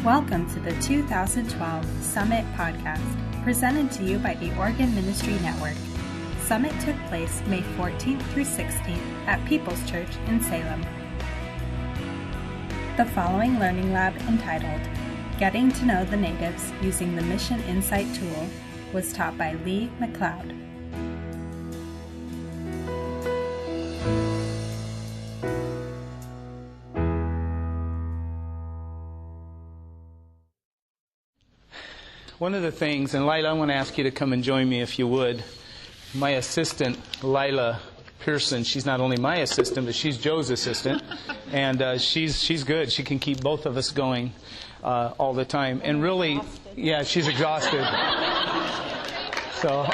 Welcome to the 2012 Summit Podcast, presented to you by the Oregon Ministry Network. Summit took place May 14th through 16th at People's Church in Salem. The following learning lab, entitled Getting to Know the Natives Using the MissionInsite tool, was taught by McCloud. One of the things, and Lila, I want to ask you to come and join me if you would. My assistant, Lila Pearson, she's not only my assistant, but she's Joe's assistant. And she's good. She can keep both of us going all the time. And really, yeah, she's exhausted. So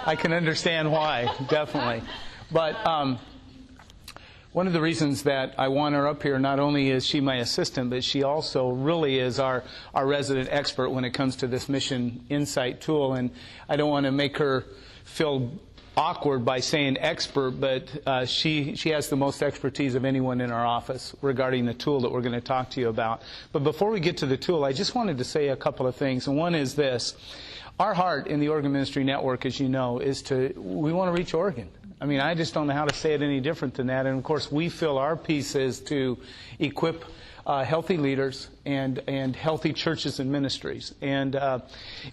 I can understand why, definitely. But one of the reasons that I want her up here, not only is she my assistant, but she also really is our resident expert when it comes to this MissionInsite tool. And I don't want to make her feel awkward by saying expert, but she has the most expertise of anyone in our office regarding the tool that we're going to talk to you about. But before we get to the tool, I just wanted to say a couple of things. And one is this. Our heart in the Oregon Ministry Network, as you know, we want to reach Oregon. I mean, I just don't know how to say it any different than that. And, of course, we feel our piece is to equip healthy leaders and healthy churches and ministries. And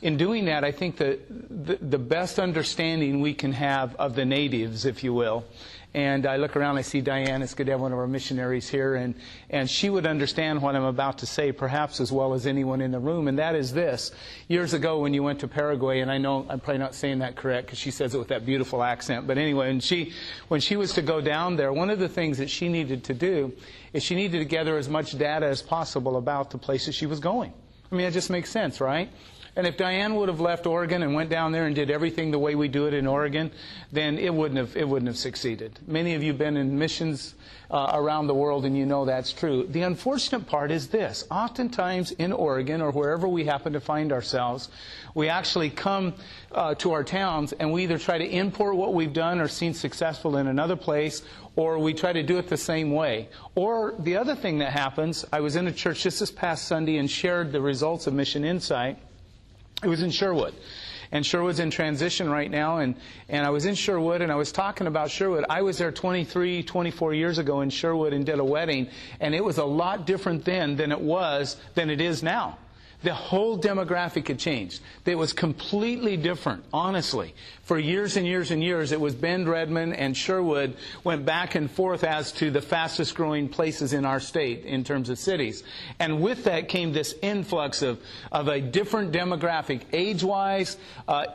in doing that, I think that the best understanding we can have of the natives, if you will, and I look around, I see Diane. It's good to have one of our missionaries here. And she would understand what I'm about to say, perhaps as well as anyone in the room. And that is this. Years ago when you went to Paraguay, and I know I'm probably not saying that correct because she says it with that beautiful accent. But anyway, when she was to go down there, one of the things that she needed to do is she needed to gather as much data as possible about the places she was going. I mean, it just makes sense, right? And if Diane would have left Oregon and went down there and did everything the way we do it in Oregon, then it wouldn't have succeeded. Many of you have been in missions around the world, and you know that's true. The unfortunate part is this. Oftentimes in Oregon, or wherever we happen to find ourselves, we actually come to our towns, and we either try to import what we've done or seen successful in another place, or we try to do it the same way. Or the other thing that happens, I was in a church just this past Sunday and shared the results of MissionInsite. It was in Sherwood. And Sherwood's in transition right now. And I was in Sherwood, and I was talking about Sherwood. I was there 23, 24 years ago in Sherwood and did a wedding. And it was a lot different then than it is now. The whole demographic had changed. It was completely different, honestly. For years and years and years, it was Bend, Redmond, and Sherwood went back and forth as to the fastest growing places in our state in terms of cities. And with that came this influx of a different demographic, age-wise,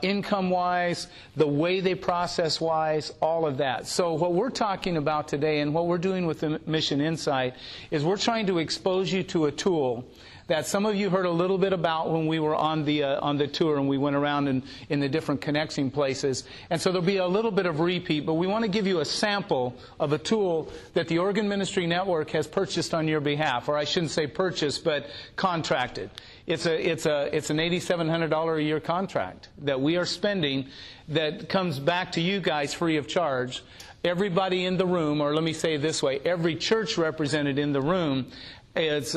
income-wise, the way they process-wise, all of that. So what we're talking about today and what we're doing with the MissionInsite is we're trying to expose you to a tool that some of you heard a little bit about when we were on the tour and we went around in the different connecting places. And so there'll be a little bit of repeat, but we want to give you a sample of a tool that the Oregon Ministry Network has purchased on your behalf, or I shouldn't say purchased, but contracted. It's an $8,700 a year contract that we are spending that comes back to you guys free of charge. Everybody in the room, or let me say it this way, every church represented in the room has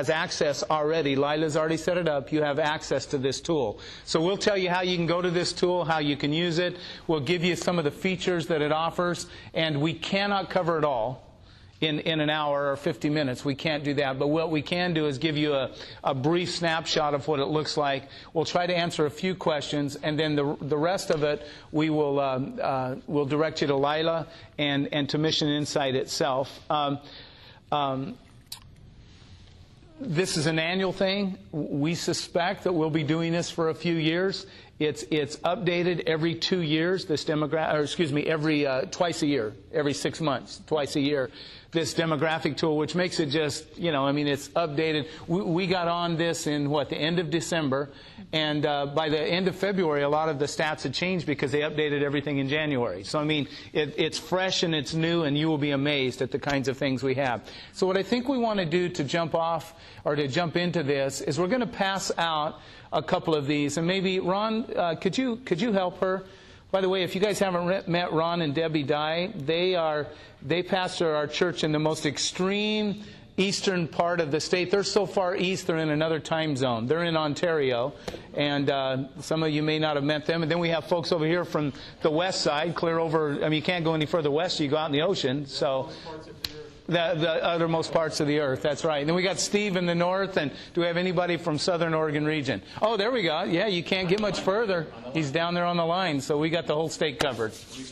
access already. Lila's already set it up. You have access to this tool. So we'll tell you how you can go to this tool, how you can use it. We'll give you some of the features that it offers, and we cannot cover it all in an hour or 50 minutes. We can't do that. But what we can do is give you a brief snapshot of what it looks like. We'll try to answer a few questions, and then the rest of it we'll direct you to Lila and to MissionInsite itself. This is an annual thing. We suspect that we'll be doing this for a few years. It's updated every 2 years. Every twice a year, every 6 months, twice a year. This demographic tool, which makes it just, it's updated. We got on this in the end of December, and by the end of February, a lot of the stats had changed because they updated everything in January. So it's fresh and it's new, and you will be amazed at the kinds of things we have. So what I think we want to do to jump into this is we're going to pass out a couple of these, and maybe Ron, could you help her? By the way, if you guys haven't met Ron and Debbie Dye, they pastor our church in the most extreme eastern part of the state. They're so far east, they're in another time zone. They're in Ontario, and some of you may not have met them. And then we have folks over here from the west side, clear over, I mean, you can't go any further west, you go out in the ocean. So the uttermost parts of the earth, that's right. And then we got Steve in the north, and do we have anybody from Southern Oregon region? Oh, there we go. Yeah, you can't get much further. He's down there on the line, so we got the whole state covered. We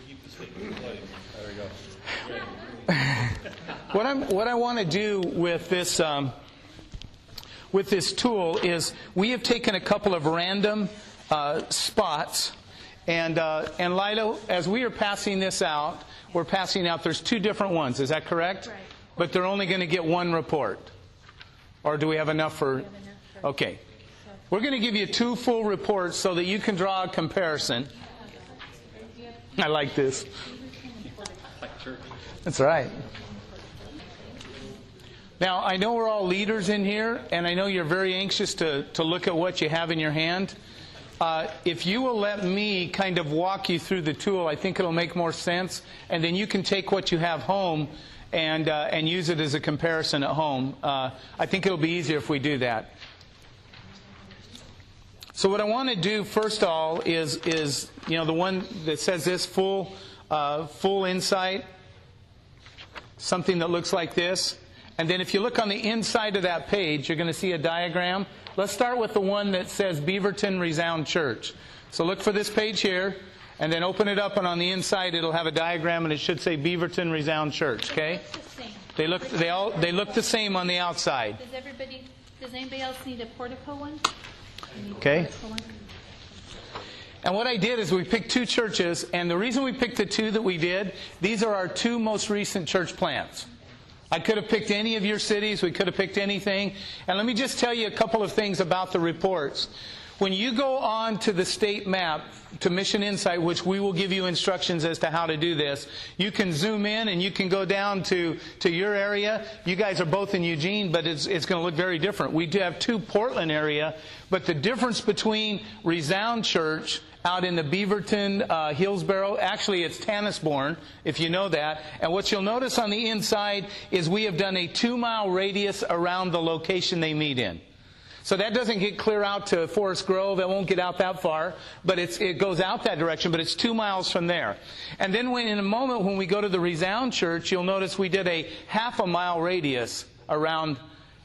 keep the state in place. There we go. What I want to do with this tool is we have taken a couple of random spots, and Lila, as we are passing this out, we're passing out, there's 2 different ones. Is that correct? Right. But they're only going to get 1 report. Or do we have enough for? Okay. We're going to give you 2 full reports so that you can draw a comparison. I like this. That's right. Now, I know we're all leaders in here, and I know you're very anxious to look at what you have in your hand. If you will let me kind of walk you through the tool, I think it'll make more sense, and then you can take what you have home and use it as a comparison at home. I think it'll be easier if we do that. So what I want to do first of all is the one that says this full insight, something that looks like this. And then if you look on the inside of that page, you're going to see a diagram. Let's start with the one that says Beaverton Resound Church. So look for this page here, and then open it up, and on the inside it'll have a diagram, and it should say Beaverton Resound Church. Okay? They look the same on the outside. Does anybody else need a portico one? Okay. And what I did is we picked 2 churches, and the reason we picked the 2 that we did, these are our 2 most recent church plants. I could have picked any of your cities. We could have picked anything. And let me just tell you a couple of things about the reports. When you go on to the state map, to MissionInsite, which we will give you instructions as to how to do this, you can zoom in and you can go down to your area. You guys are both in Eugene, but it's going to look very different. We do have 2 Portland area, but the difference between Resound Church out in the Beaverton, Hillsborough, actually it's Tannisbourne, if you know that. And what you'll notice on the inside is we have done a 2-mile radius around the location they meet in. So that doesn't get clear out to Forest Grove. It won't get out that far, but it goes out that direction, but it's 2 miles from there. And then in a moment when we go to the Resound Church, you'll notice we did a 1/2 mile radius around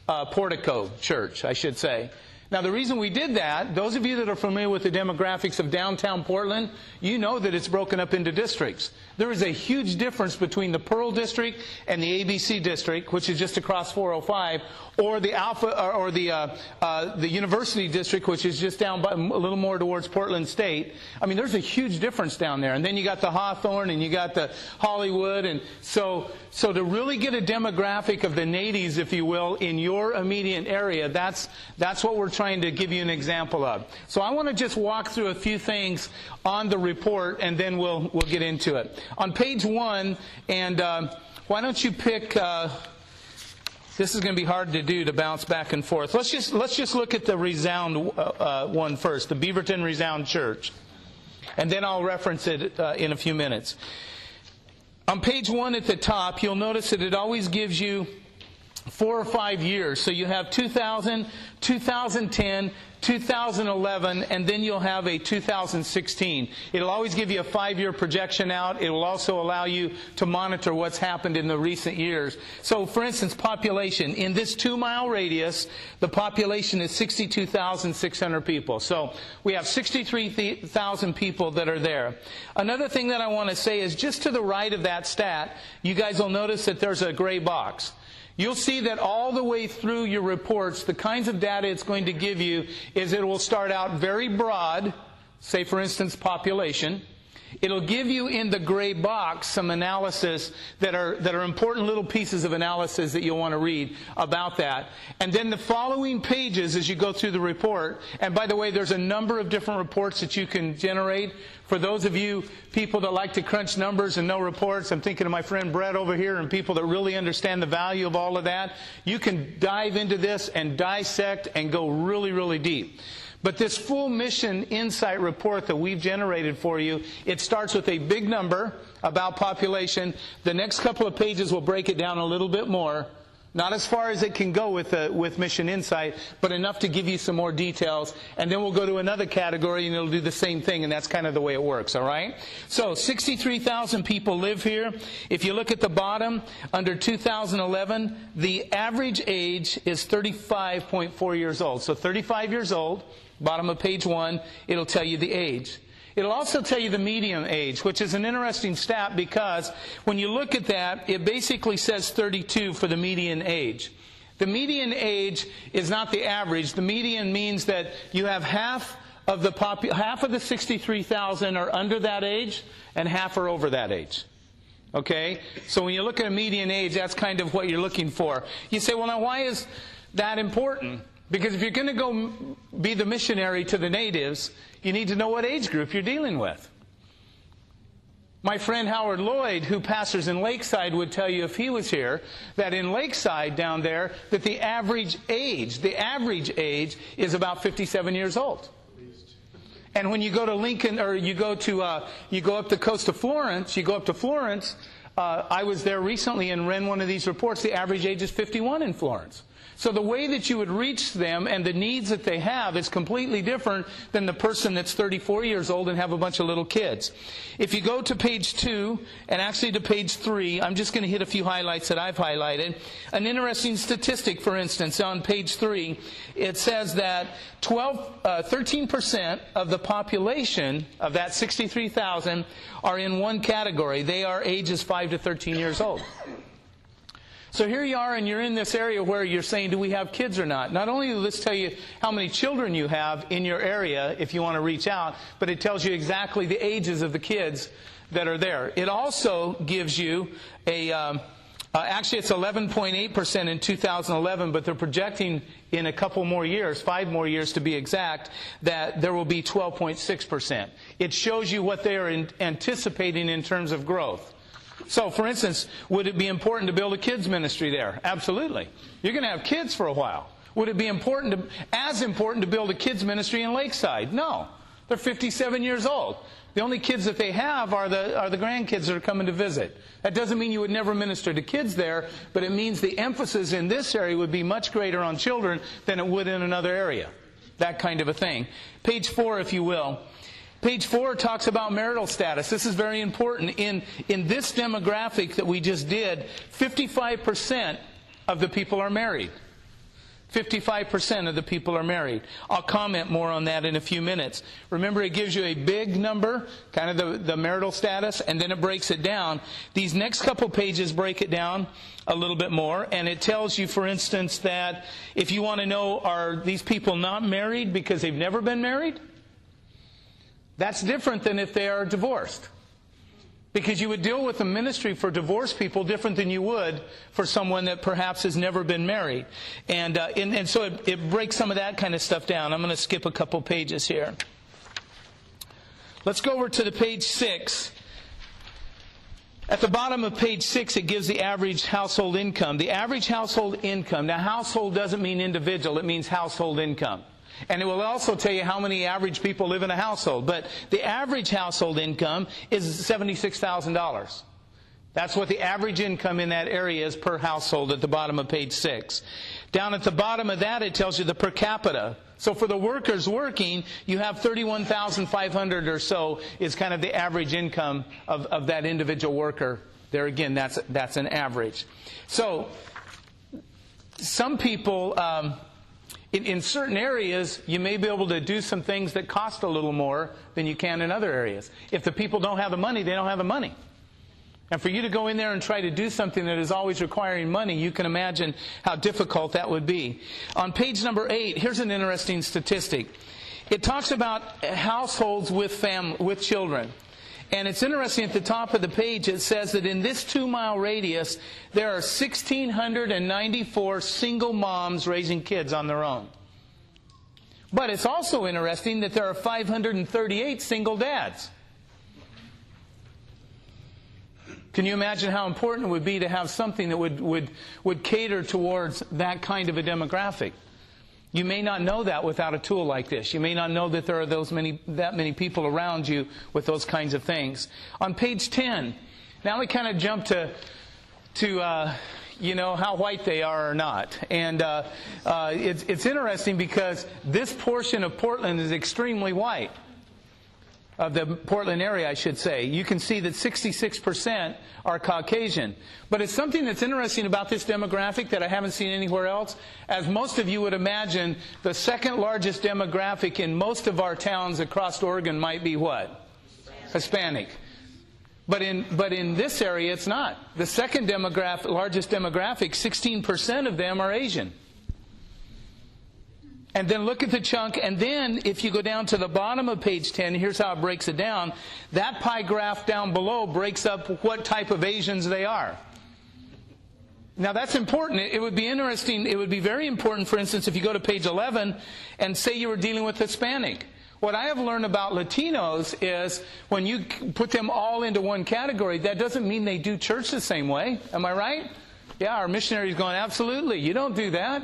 Portico Church, I should say. Now, the reason we did that, those of you that are familiar with the demographics of downtown Portland, you know that it's broken up into districts. There is a huge difference between the Pearl District and the ABC District, which is just across 405, or the the University District, which is just down by, a little more towards Portland State. I mean, there's a huge difference down there. And then you got the Hawthorne and you got the Hollywood. And so to really get a demographic of the natives, if you will, in your immediate area, that's what we're trying to give you an example of. So I want to just walk through a few things on the report, and then we'll get into it. On page 1, and why don't you pick... this is going to be hard to do, to bounce back and forth. Let's just look at the Resound one first, the Beaverton Resound Church. And then I'll reference it in a few minutes. On page 1 at the top, you'll notice that it always gives you 4 or 5 years. So you have 2000, 2010, 2011, and then you'll have a 2016. It'll always give you a 5-year projection out. It will also allow you to monitor what's happened in the recent years. So, for instance, population. In this 2-mile radius, the population is 62,600 people. So we have 63,000 people that are there. Another thing that I want to say is just to the right of that stat, you guys will notice that there's a gray box. You'll see that all the way through your reports, the kinds of data it's going to give you is it will start out very broad, say for instance population. It'll give you in the gray box some analysis that are important little pieces of analysis that you'll want to read about that. And then the following pages as you go through the report, and by the way, there's a number of different reports that you can generate. For those of you people that like to crunch numbers and know reports, I'm thinking of my friend Brett over here and people that really understand the value of all of that. You can dive into this and dissect and go really, really deep. But this full MissionInsite report that we've generated for you, it starts with a big number about population. The next couple of pages will break it down a little bit more. Not as far as it can go with MissionInsite, but enough to give you some more details. And then we'll go to another category and it'll do the same thing, and that's kind of the way it works, all right? So 63,000 people live here. If you look at the bottom, under 2011, the average age is 35.4 years old. So 35 years old, bottom of page 1, it'll tell you the age. It'll also tell you the median age, which is an interesting stat because when you look at that, it basically says 32 for the median age. The median age is not the average. The median means that you have half of the 63,000 are under that age and half are over that age. Okay? So when you look at a median age, that's kind of what you're looking for. You say, well, now why is that important? Because if you're going to go be the missionary to the natives, you need to know what age group you're dealing with. My friend Howard Lloyd, who pastors in Lakeside, would tell you if he was here, that in Lakeside down there, that the average age is about 57 years old. And when you go to Lincoln, or you go up the coast of Florence, I was there recently and ran one of these reports, the average age is 51 in Florence. So the way that you would reach them and the needs that they have is completely different than the person that's 34 years old and have a bunch of little kids. If you go to page 2 and actually to page 3, I'm just going to hit a few highlights that I've highlighted. An interesting statistic, for instance, on page 3, it says that 13% of the population of that 63,000 are in one category. They are ages 5 to 13 years old. So here you are, and you're in this area where you're saying, do we have kids or not? Not only does this tell you how many children you have in your area if you want to reach out, but it tells you exactly the ages of the kids that are there. It also gives you actually it's 11.8% in 2011, but they're projecting in a couple more years, 5 more years to be exact, that there will be 12.6%. It shows you what they are anticipating in terms of growth. So, for instance, would it be important to build a kids ministry there? Absolutely. You're going to have kids for a while. Would it be as important to build a kids ministry in Lakeside? No. They're 57 years old. The only kids that they have are the grandkids that are coming to visit. That doesn't mean you would never minister to kids there, but it means the emphasis in this area would be much greater on children than it would in another area. That kind of a thing. Page 4, if you will. Page 4 talks about marital status. This is very important. In this demographic that we just did, 55% of the people are married. 55% of the people are married. I'll comment more on that in a few minutes. Remember, it gives you a big number, kind of the marital status, and then it breaks it down. These next couple pages break it down a little bit more, and it tells you, for instance, that if you want to know, are these people not married because they've never been married? That's different than if they are divorced. Because you would deal with a ministry for divorced people different than you would for someone that perhaps has never been married. And so it breaks some of that kind of stuff down. I'm going to skip a couple pages here. Let's go over to the page 6. At the bottom of page 6, it gives the average household income. The average household income. Now, household doesn't mean individual. It means household income. And it will also tell you how many average people live in a household. But the average household income is $76,000. That's what the average income in that area is per household at the bottom of page 6. Down at the bottom of that, it tells you the per capita. So for the workers working, you have $31,500 or so is kind of the average income of that individual worker. There again, that's an average. So some people... In certain areas, you may be able to do some things that cost a little more than you can in other areas. If the people don't have the money, they don't have the money. And for you to go in there and try to do something that is always requiring money, you can imagine how difficult that would be. On page number 8, here's an interesting statistic. It talks about households with children. And it's interesting, at the top of the page, it says that in this 2-mile radius, there are 1,694 single moms raising kids on their own. But it's also interesting that there are 538 single dads. Can you imagine how important it would be to have something that would cater towards that kind of a demographic? You may not know that without a tool like this. You may not know that there are that many people around you with those kinds of things. On page 10, now we kind of jump to how white they are or not. And it's interesting because this portion of Portland is extremely white. Of the Portland area, I should say. You can see that 66% are Caucasian. But it's something that's interesting about this demographic that I haven't seen anywhere else. As most of you would imagine, the second largest demographic in most of our towns across Oregon might be what? Hispanic. But in this area, it's not. The second largest demographic, 16% of them are Asian. And then look at the chunk, and then if you go down to the bottom of page 10, here's how it breaks it down. That pie graph down below breaks up what type of Asians they are. Now that's important. It would be interesting, it would be very important, for instance, if you go to page 11 and say you were dealing with Hispanic. What I have learned about Latinos is when you put them all into one category, that doesn't mean they do church the same way. Am I right? Yeah, our missionary's going, absolutely, you don't do that.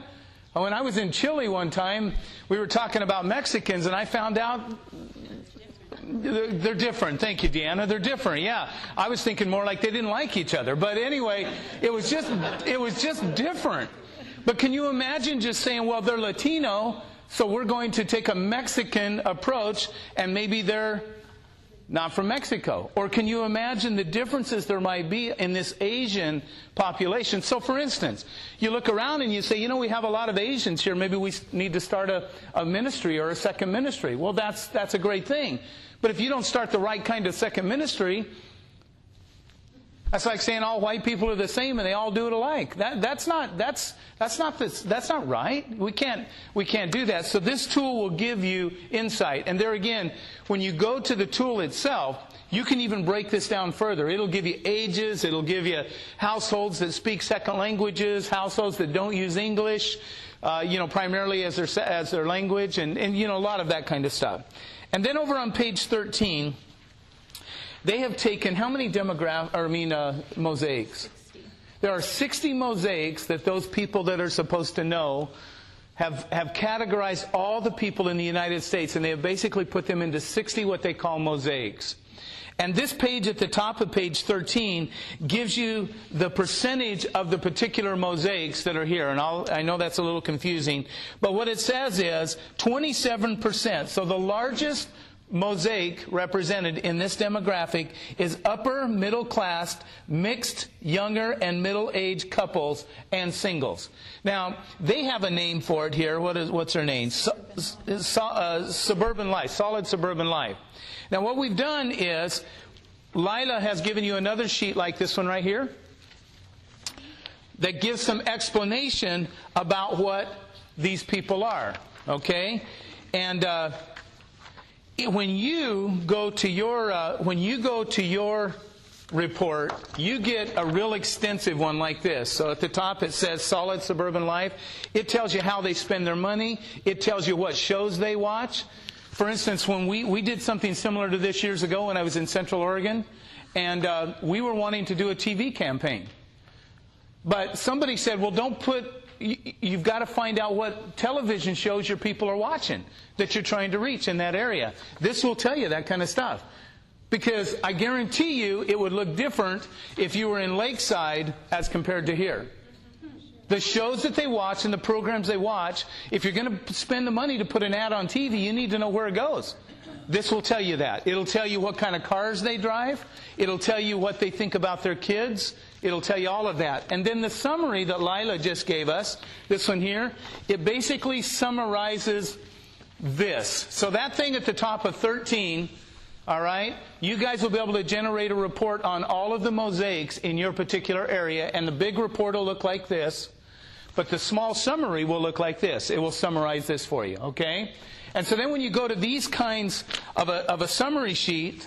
When I was in Chile one time, we were talking about Mexicans, and I found out they're different. Thank you, Deanna. They're different. Yeah, I was thinking more like they didn't like each other. But anyway, it was just different. But can you imagine just saying, well, they're Latino, so we're going to take a Mexican approach, and maybe they're not from Mexico. Or can you imagine the differences there might be in this Asian population? So for instance, you look around and you say, we have a lot of Asians here. Maybe we need to start a ministry or a second ministry. Well, that's a great thing. But if you don't start the right kind of second ministry, that's like saying all white people are the same and they all do it alike. That's not right. We can't do that. So this tool will give you insight. And there again, when you go to the tool itself, you can even break this down further. It'll give you ages. It'll give you households that speak second languages, households that don't use English, primarily as their language, and a lot of that kind of stuff. And then over on page 13. They have taken how many mosaics? 60. There are 60 mosaics that those people that are supposed to know have categorized all the people in the United States, and they have basically put them into 60 what they call mosaics. And this page at the top of page 13 gives you the percentage of the particular mosaics that are here. And I know that's a little confusing, but what it says is 27%. So the largest mosaic represented in this demographic is upper middle class, mixed younger and middle-aged couples and singles. Now, they have a name for it here. What's their name? Suburban life, solid suburban life. Now, what we've done is Lila has given you another sheet like this one right here that gives some explanation about what these people are. Okay? And when you go to your report, you get a real extensive one like this. So at the top it says solid suburban life. It tells you how they spend their money. It tells you what shows they watch. For instance, when we did something similar to this years ago when I was in Central Oregon, and we were wanting to do a TV campaign. But somebody said, well, you've got to find out what television shows your people are watching that you're trying to reach in that area. This will tell you that kind of stuff. Because I guarantee you it would look different if you were in Lakeside as compared to here. The shows that they watch and the programs they watch, if you're going to spend the money to put an ad on TV, you need to know where it goes. This will tell you that. It'll tell you what kind of cars they drive. It'll tell you what they think about their kids. It'll tell you all of that. And then the summary that Lila just gave us, this one here, it basically summarizes this. So that thing at the top of 13, all right, you guys will be able to generate a report on all of the mosaics in your particular area, and the big report will look like this, but the small summary will look like this. It will summarize this for you, okay? And so then when you go to these kinds of a summary sheet,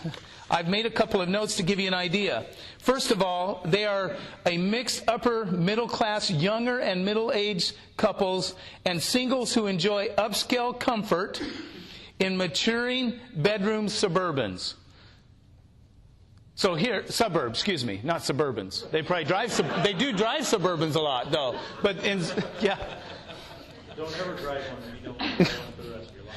I've made a couple of notes to give you an idea. First of all, they are a mixed upper middle class, younger and middle-aged couples and singles who enjoy upscale comfort in maturing bedroom suburbans. So here, suburbs, excuse me, not suburbans. They probably they do drive suburbans a lot, though. But yeah. Don't ever drive one if you don't want to drive one for the rest of your life.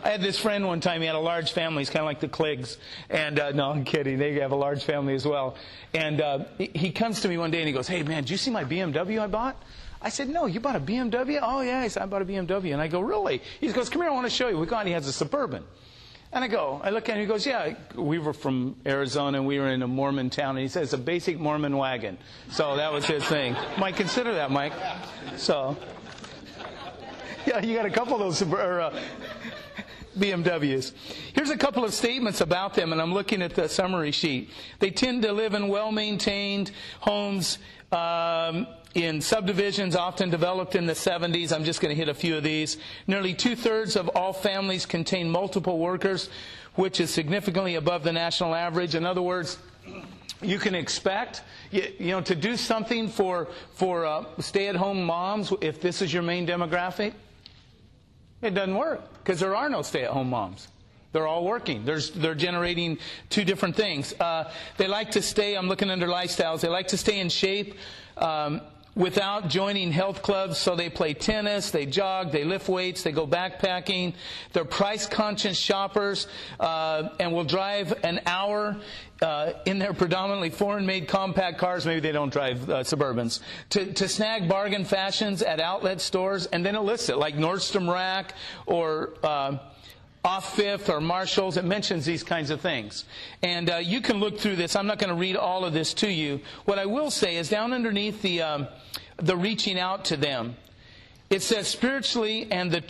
I had this friend one time, he had a large family. He's kind of like the Cliggs. And, no, I'm kidding. They have a large family as well. And he comes to me one day and he goes, "Hey, man, did you see my BMW I bought?" I said, "No, you bought a BMW?" "Oh, yeah." He said, "I bought a BMW." And I go, "Really?" He goes, "Come here, I want to show you." We go out and he has a Suburban. And I look at him, he goes, "Yeah, we were from Arizona and we were in a Mormon town." And he says, "A basic Mormon wagon." So that was his thing. Mike, consider that, Mike. So, yeah, you got a couple of those BMWs. Here's a couple of statements about them, and I'm looking at the summary sheet. They tend to live in well-maintained homes in subdivisions often developed in the 70s. I'm just going to hit a few of these. Nearly 2/3 of all families contain multiple workers, which is significantly above the national average. In other words, you can expect, to do something for stay-at-home moms if this is your main demographic. It doesn't work because there are no stay-at-home moms. They're all working. They're generating two different things. They like to stay, I'm looking under lifestyles, they like to stay in shape without joining health clubs, so they play tennis, they jog, they lift weights, they go backpacking. They're price-conscious shoppers and will drive an hour in their predominantly foreign-made compact cars, maybe they don't drive Suburbans, to snag bargain fashions at outlet stores, and then it lists it, like Nordstrom Rack or Off Fifth or Marshalls. It mentions these kinds of things. And you can look through this. I'm not going to read all of this to you. What I will say is down underneath the reaching out to them, it says spirituality and the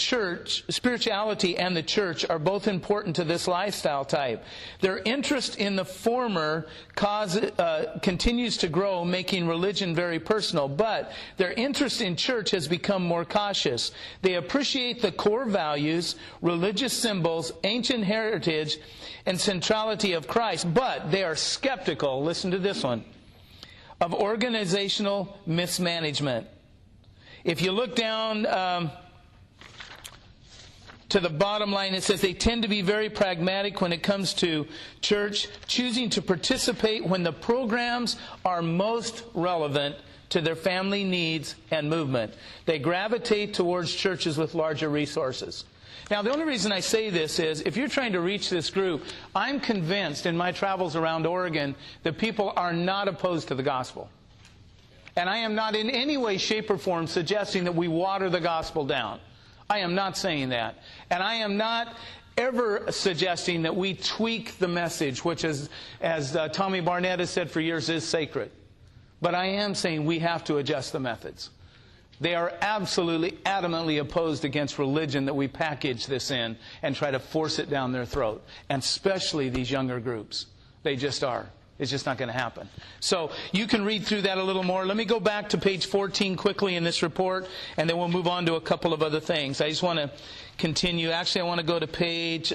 church are both important to this lifestyle type. Their interest in the former continues to grow, making religion very personal. But their interest in church has become more cautious. They appreciate the core values, religious symbols, ancient heritage, and centrality of Christ. But they are skeptical, listen to this one, of organizational mismanagement. If you look down to the bottom line, it says they tend to be very pragmatic when it comes to church, choosing to participate when the programs are most relevant to their family needs and movement. They gravitate towards churches with larger resources. Now, the only reason I say this is, if you're trying to reach this group, I'm convinced in my travels around Oregon that people are not opposed to the gospel. And I am not in any way, shape, or form suggesting that we water the gospel down. I am not saying that. And I am not ever suggesting that we tweak the message, which is, as Tommy Barnett has said for years, is sacred. But I am saying we have to adjust the methods. They are absolutely, adamantly opposed against religion that we package this in and try to force it down their throat. And especially these younger groups. They just are. It's just not going to happen. So you can read through that a little more. Let me go back to page 14 quickly in this report, and then we'll move on to a couple of other things. I just want to continue. Actually, I want to go to page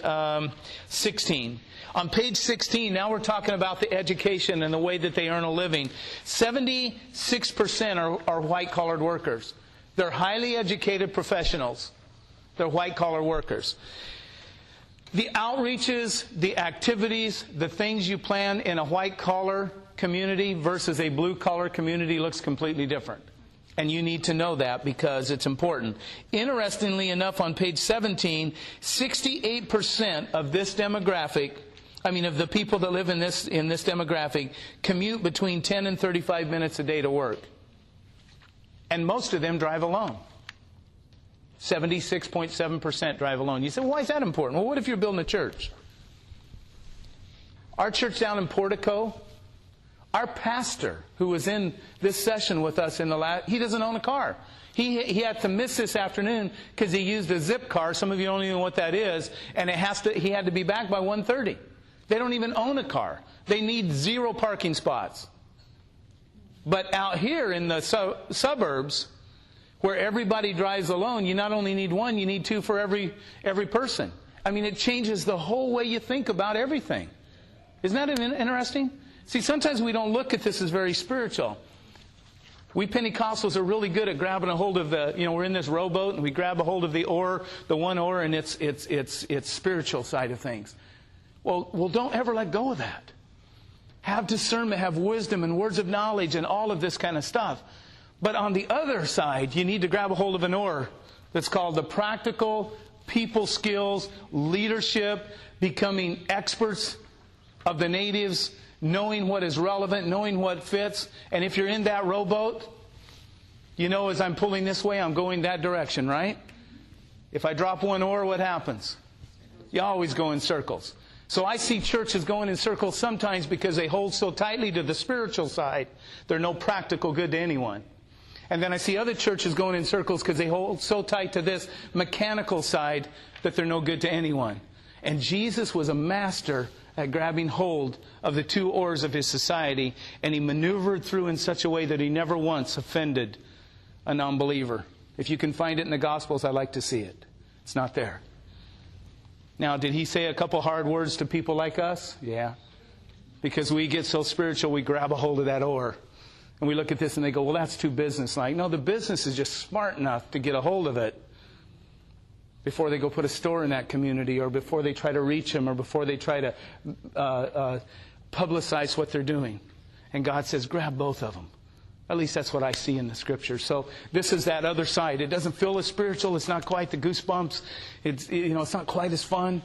16. On page 16, now we're talking about the education and the way that they earn a living. 76% are white-collared workers. They're highly educated professionals. They're white-collar workers. The outreaches, the activities, the things you plan in a white-collar community versus a blue-collar community looks completely different. And you need to know that because it's important. Interestingly enough, on page 17, 68% of this demographic, of the people that live in this demographic, commute between 10 and 35 minutes a day to work. And most of them drive alone. 76.7% drive alone. You say, well, why is that important? Well, what if you're building a church? Our church down in Portico, our pastor, who was in this session with us in the last, he doesn't own a car. He had to miss this afternoon because he used a zip car. Some of you don't even know what that is. And he had to be back by 1:30. They don't even own a car. They need 0 parking spots. But out here in the suburbs, where everybody drives alone, you not only need 1, you need 2 for every person. It changes the whole way you think about everything. Isn't that interesting? See, sometimes we don't look at this as very spiritual. We Pentecostals are really good at grabbing a hold of we're in this rowboat and we grab a hold of the one oar, and it's spiritual side of things. Well, don't ever let go of that. Have discernment, have wisdom and words of knowledge and all of this kind of stuff. But on the other side, you need to grab a hold of an oar that's called the practical people skills, leadership, becoming experts of the natives, knowing what is relevant, knowing what fits. And if you're in that rowboat, you know as I'm pulling this way, I'm going that direction, right? If I drop one oar, what happens? You always go in circles. So I see churches going in circles sometimes because they hold so tightly to the spiritual side, they're no practical good to anyone. And then I see other churches going in circles because they hold so tight to this mechanical side that they're no good to anyone. And Jesus was a master at grabbing hold of the two oars of his society, and he maneuvered through in such a way that he never once offended a non-believer. If you can find it in the Gospels, I'd like to see it. It's not there. Now, did he say a couple hard words to people like us? Yeah. Because we get so spiritual, we grab a hold of that oar. And we look at this and they go, well, that's too business-like. No, the business is just smart enough to get a hold of it before they go put a store in that community, or before they try to reach them, or before they try to publicize what they're doing. And God says, grab both of them. At least that's what I see in the Scripture. So this is that other side. It doesn't feel as spiritual. It's not quite the goosebumps. It's not quite as fun.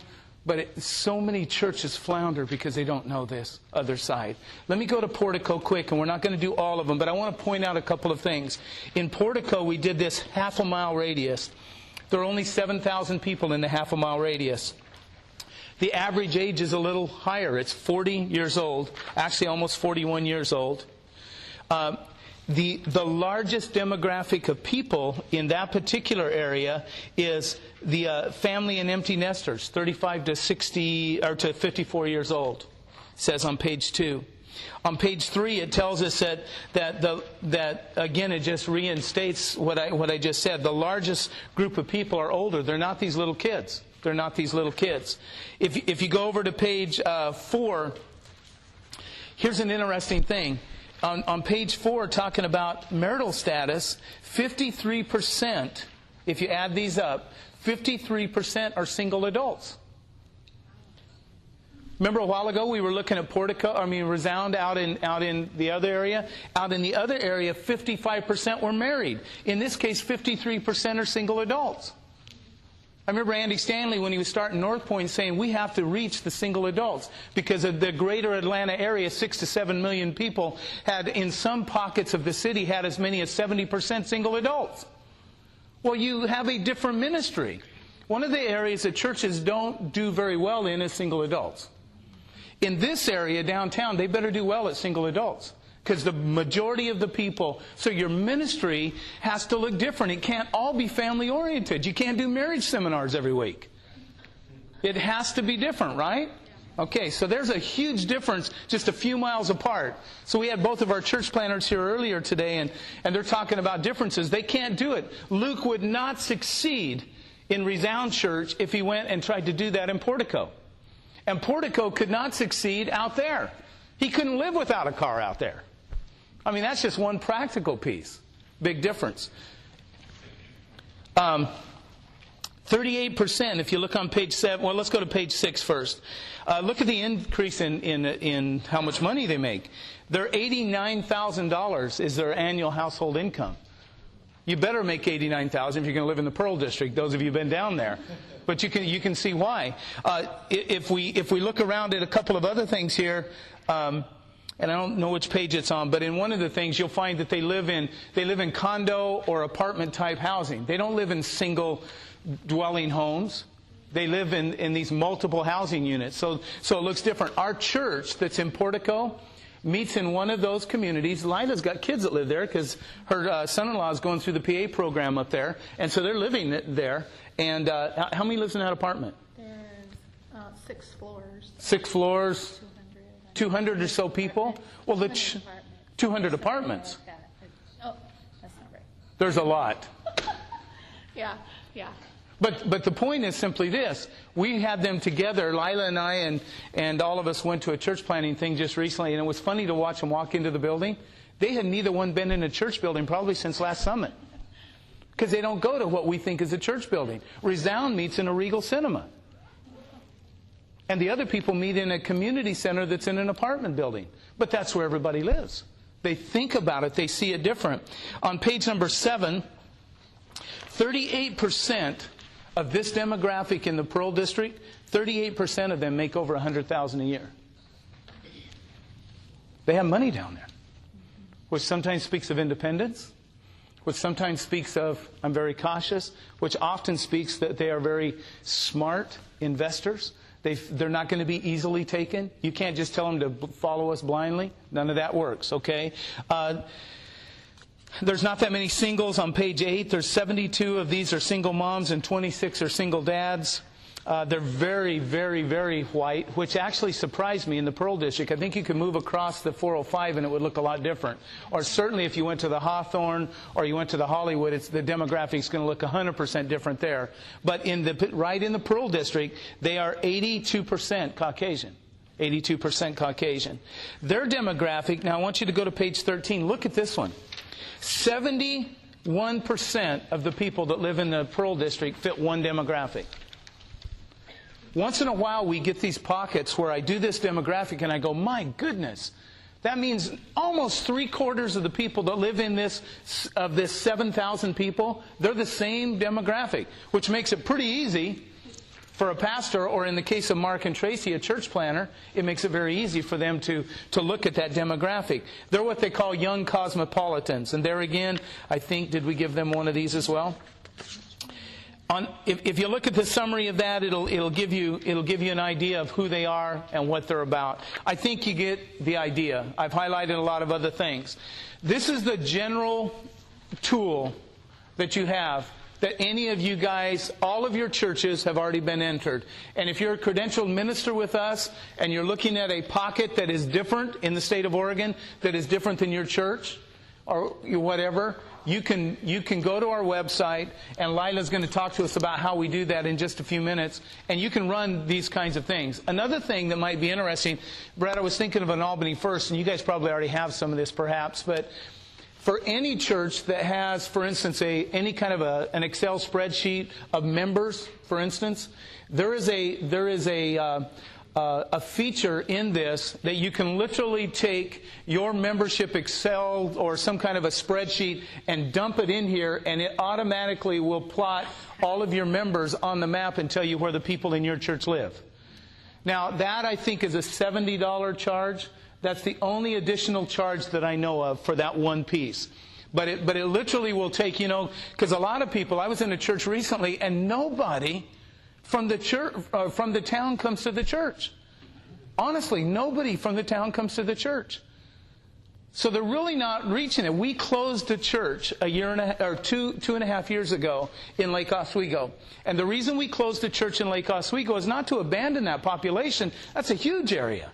But so many churches flounder because they don't know this other side. Let me go to Portico quick, and we're not going to do all of them, but I want to point out a couple of things. In Portico, we did this half-a-mile radius. There are only 7,000 people in the half-a-mile radius. The average age is a little higher. It's 40 years old, actually almost 41 years old. The largest demographic of people in that particular area is the family and empty nesters, 35 to 60 or to 54 years old. It says on page 2. On page 3, it tells us that again, it just reinstates what I just said. The largest group of people are older. They're not these little kids. They're not these little kids. If you go over to page 4, here's an interesting thing. On page 4, talking about marital status, 53%, if you add these up, 53% are single adults. Remember a while ago we were looking at Resound out in the other area? Out in the other area, 55% were married. In this case, 53% are single adults. I remember Andy Stanley, when he was starting North Point, saying we have to reach the single adults because of the greater Atlanta area, 6 to 7 million people had, in some pockets of the city, had as many as 70% single adults. Well, you have a different ministry. One of the areas that churches don't do very well in is single adults. In this area, downtown, they better do well at single adults. Because the majority of the people, so your ministry has to look different. It can't all be family oriented. You can't do marriage seminars every week. It has to be different, right? Okay, so there's a huge difference just a few miles apart. So we had both of our church planners here earlier today, and they're talking about differences. They can't do it. Luke would not succeed in Resound Church if he went and tried to do that in Portico. And Portico could not succeed out there. He couldn't live without a car out there. I mean, that's just one practical piece. Big difference. 38%, if you look on page 7. Well, let's go to page 6 first. Look at the increase in how much money they make. Their $89,000 is their annual household income. You better make $89,000 if you're going to live in the Pearl District, those of you who've been down there. But you can see why. If we look around at a couple of other things here, and I don't know which page it's on, but in one of the things you'll find that they live in condo or apartment type housing. They don't live in single dwelling homes. They live in these multiple housing units. So it looks different. Our church that's in Portico meets in one of those communities. Lila's got kids that live there because her son-in-law is going through the PA program up there. And so they're living there. And how many lives in that apartment? There's 6 floors. 6 floors. 200 or so people? Well, 200 apartments. Oh, that's not right. There's a lot. Yeah. But the point is simply this. We had them together, Lila and I, and all of us went to a church planting thing just recently, and it was funny to watch them walk into the building. They had neither one been in a church building probably since last summit. Because they don't go to what we think is a church building. Resound meets in a Regal Cinema. And the other people meet in a community center that's in an apartment building. But that's where everybody lives. They think about it. They see it different. On page number 7, 38% Of this demographic in the Pearl District, 38% of them make over $100,000 a year. They have money down there, which sometimes speaks of independence, which sometimes speaks of, I'm very cautious, which often speaks that they are very smart investors. They're not going to be easily taken. You can't just tell them to follow us blindly. None of that works, okay? There's not that many singles on page 8. There's 72 of these are single moms and 26 are single dads. They're very, very, very white, which actually surprised me in the Pearl District. I think you could move across the 405 and it would look a lot different. Or certainly if you went to the Hawthorne or you went to the Hollywood, the demographics going to look 100% different there. But right in the Pearl District, they are 82% Caucasian. 82% Caucasian. Their demographic, now I want you to go to page 13. Look at this one. 71% of the people that live in the Pearl District fit one demographic. Once in a while we get these pockets where I do this demographic and I go, my goodness, that means almost 3/4 of the people that live in this 7,000 people, they're the same demographic, which makes it pretty easy for a pastor, or in the case of Mark and Tracy, a church planner, it makes it very easy for them to look at that demographic. They're what they call young cosmopolitans. And there again, I think, did we give them one of these as well? If you look at the summary of that, it'll give you an idea of who they are and what they're about. I think you get the idea. I've highlighted a lot of other things. This is the general tool that you have that any of you guys, all of your churches have already been entered. And if you're a credentialed minister with us and you're looking at a pocket that is different in the state of Oregon, that is different than your church or whatever, you can go to our website, and Lila's going to talk to us about how we do that in just a few minutes, and you can run these kinds of things. Another thing that might be interesting, Brad, I was thinking of an Albany First, and you guys probably already have some of this perhaps, but for any church that has, for instance, any kind of an Excel spreadsheet of members, for instance, there is a feature in this that you can literally take your membership Excel or some kind of a spreadsheet and dump it in here, and it automatically will plot all of your members on the map and tell you where the people in your church live. Now, that I think is a $70 charge. That's the only additional charge that I know of for that one piece. But it literally will take, because a lot of people, I was in a church recently, and nobody from the church, from the town comes to the church. Honestly, nobody from the town comes to the church. So they're really not reaching it. We closed a church two and a half years ago in Lake Oswego. And the reason we closed a church in Lake Oswego is not to abandon that population. That's a huge area.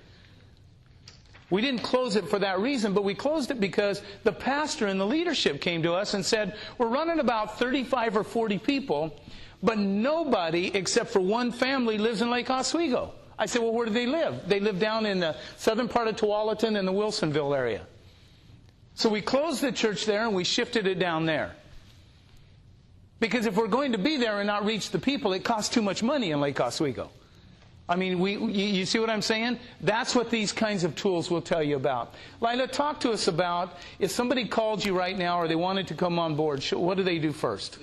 We didn't close it for that reason, but we closed it because the pastor and the leadership came to us and said, we're running about 35 or 40 people, but nobody except for one family lives in Lake Oswego. I said, well, where do they live? They live down in the southern part of Tualatin and the Wilsonville area. So we closed the church there and we shifted it down there. Because if we're going to be there and not reach the people, it costs too much money in Lake Oswego. I mean, you see what I'm saying? That's what these kinds of tools will tell you about. Lila, talk to us about, if somebody called you right now or they wanted to come on board, what do they do first?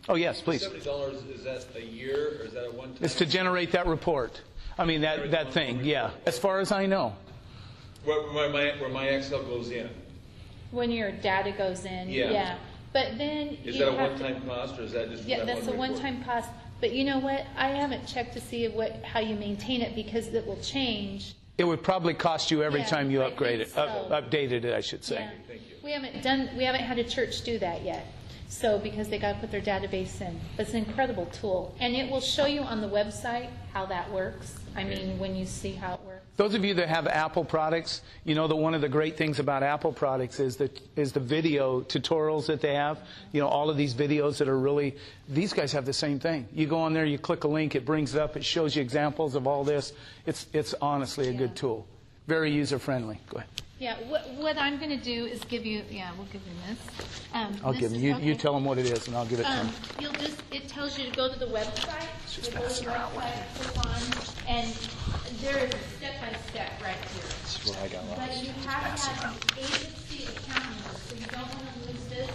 Oh, yes, please. $70, is that a year or is that a one-time? It's to generate that report. I mean, that thing, yeah. As far as I know. Where my Excel goes in. When your data goes in, yeah. But then is that a one-time cost or is that just that's a one-time cost. But you know what? I haven't checked to see how you maintain it because it will change. It would probably cost you every time you upgrade it, updated it, I should say. Yeah. Thank you. We haven't had a church do that yet. So because they got to put their database in. But it's an incredible tool. And it will show you on the website how that works. I mean, when you see how it works. Those of you that have Apple products, you know that one of the great things about Apple products is the video tutorials that they have. You know, all of these videos that are really, these guys have the same thing. You go on there, you click a link, it brings it up, it shows you examples of all this. It's honestly a good tool. Very user-friendly. Go ahead. Yeah, what I'm going to do is give you, we'll give you this. I'll give them. You tell them what it is, and I'll give it to them. It tells you to go to the website. You go to the website, click on, and there is a step-by-step right here. This is where I got lost. But you have to have the agency account number, so you don't want to lose this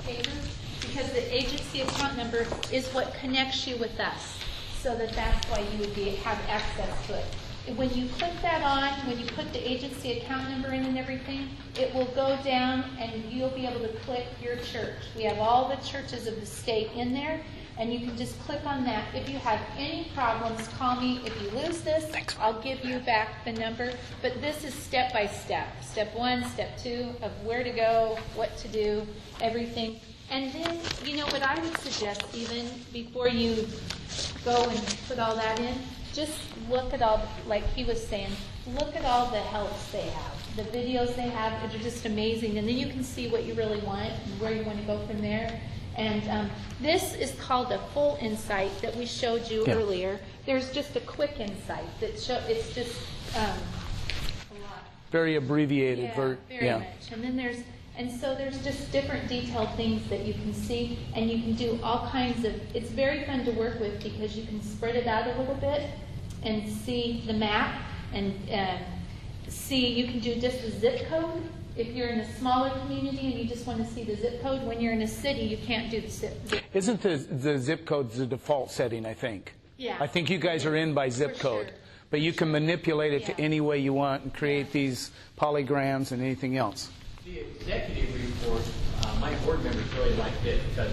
payment, because the agency account number is what connects you with us, so that's why you would have access to it. When you click that on, when you put the agency account number in and everything, it will go down and you'll be able to click your church. We have all the churches of the state in there, and you can just click on that. If you have any problems, call me. If you lose this, I'll give you back the number. But this is step by step. Step 1, step 2 of where to go, what to do, everything. And then, what I would suggest, even before you go and put all that in, just look at all, like he was saying, look at all the helps they have. The videos they have, they're just amazing. And then you can see what you really want and where you want to go from there. And this is called a full insight that we showed you earlier. There's just a quick insight that it's just a lot. Very abbreviated. Yeah, very much. And then there's just different detailed things that you can see, and you can do all kinds of, it's very fun to work with because you can spread it out a little bit and see the map, and you can do just the zip code. If you're in a smaller community and you just want to see the zip code, when you're in a city, you can't do the zip code. Isn't the zip code the default setting, I think? Yeah. I think you guys are in by zip code. Sure. But you can manipulate it to any way you want and create these polygrams and anything else. The executive report, my board members really liked it because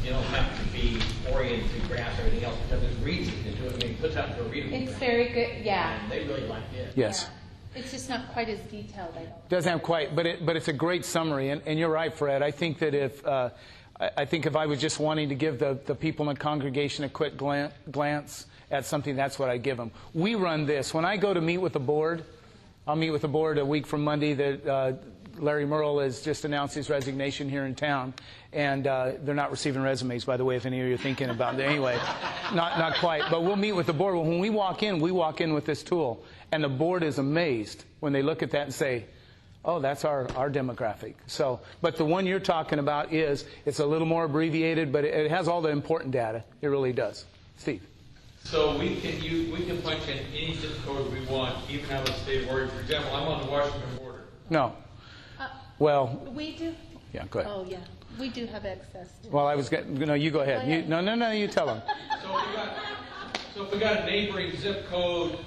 you don't have to be oriented to graphs or everything else because it reads it into it. I mean, it puts out to a readable. It's very good, yeah. And they really liked it. Yes. Yeah. It's just not quite as detailed, I don't. Doesn't have quite, but it's a great summary. And you're right, Fred. I think that if I was just wanting to give the people in the congregation a quick glance at something, that's what I give them. We run this. When I go to meet with the board, I'll meet with the board a week from Monday. That Larry Merle has just announced his resignation here in town, and they're not receiving resumes, by the way, if any of you are thinking about it. Anyway, not quite. But we'll meet with the board. When we walk in with this tool, and the board is amazed when they look at that and say, oh, that's our demographic. So, but the one you're talking about it's a little more abbreviated, but it has all the important data. It really does. Steve. So we can punch in any zip code we want, even out of the state of Oregon. For example, I'm on the Washington border. No. Well. We do. Yeah, go ahead. Oh, yeah. We do have access to. Well, I was getting. No, you go ahead. Go ahead. No, you tell them. So if we got a neighboring zip code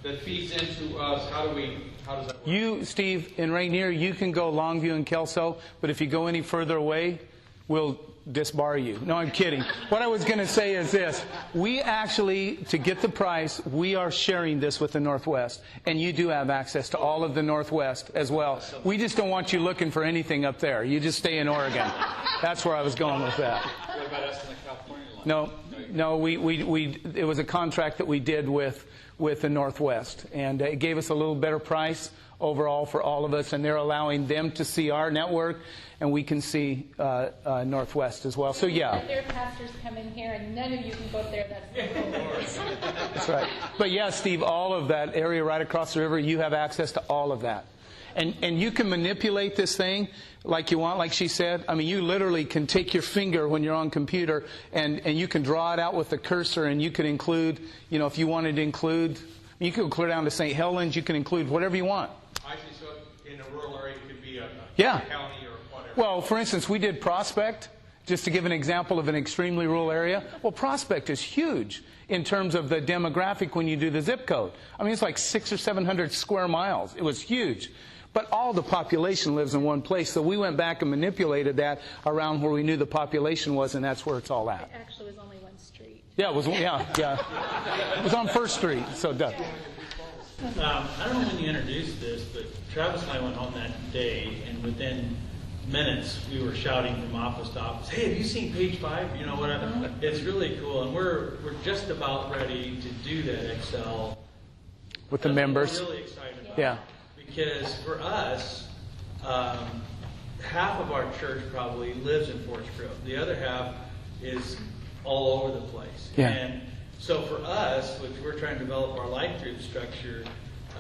that feeds into us, how does that work? You, Steve, in Rainier, you can go Longview and Kelso, but if you go any further away, we'll disbar you. No, I'm kidding. What I was going to say is this. We actually, to get the price, we are sharing this with the Northwest, and you do have access to all of the Northwest as well. We just don't want you looking for anything up there. You just stay in Oregon. That's where I was going with that. What about us in the California line? No, it was a contract that we did with the Northwest, and it gave us a little better price overall for all of us, and they're allowing them to see our network, and we can see Northwest as well. So yeah. Let their pastors come in here, and none of you can go up there. That's the rule. That's right. But yeah, Steve, all of that area right across the river, you have access to all of that. And you can manipulate this thing like you want, like she said. I mean, you literally can take your finger when you're on computer, and you can draw it out with the cursor, and you can include, if you wanted to include, you can clear down to St. Helens, you can include whatever you want. Actually, so in a rural area, it could be a county or whatever. Well, for instance, we did Prospect, just to give an example of an extremely rural area. Well, Prospect is huge in terms of the demographic when you do the zip code. I mean, it's like 600 or 700 square miles. It was huge. But all the population lives in one place, so we went back and manipulated that around where we knew the population was, and that's where it's all at. It actually was only one street. Yeah, it was. Yeah. It was on First Street. So, Doug. I don't know when you introduced this, but Travis and I went home that day, and within minutes we were shouting from office to office, "Hey, have you seen page 5? Whatever." It's really cool, and we're just about ready to do that Excel with the members. We're really excited about Yeah. it. Because for us, half of our church probably lives in Forest Grove. The other half is all over the place. Yeah. And so for us, which we're trying to develop our life group structure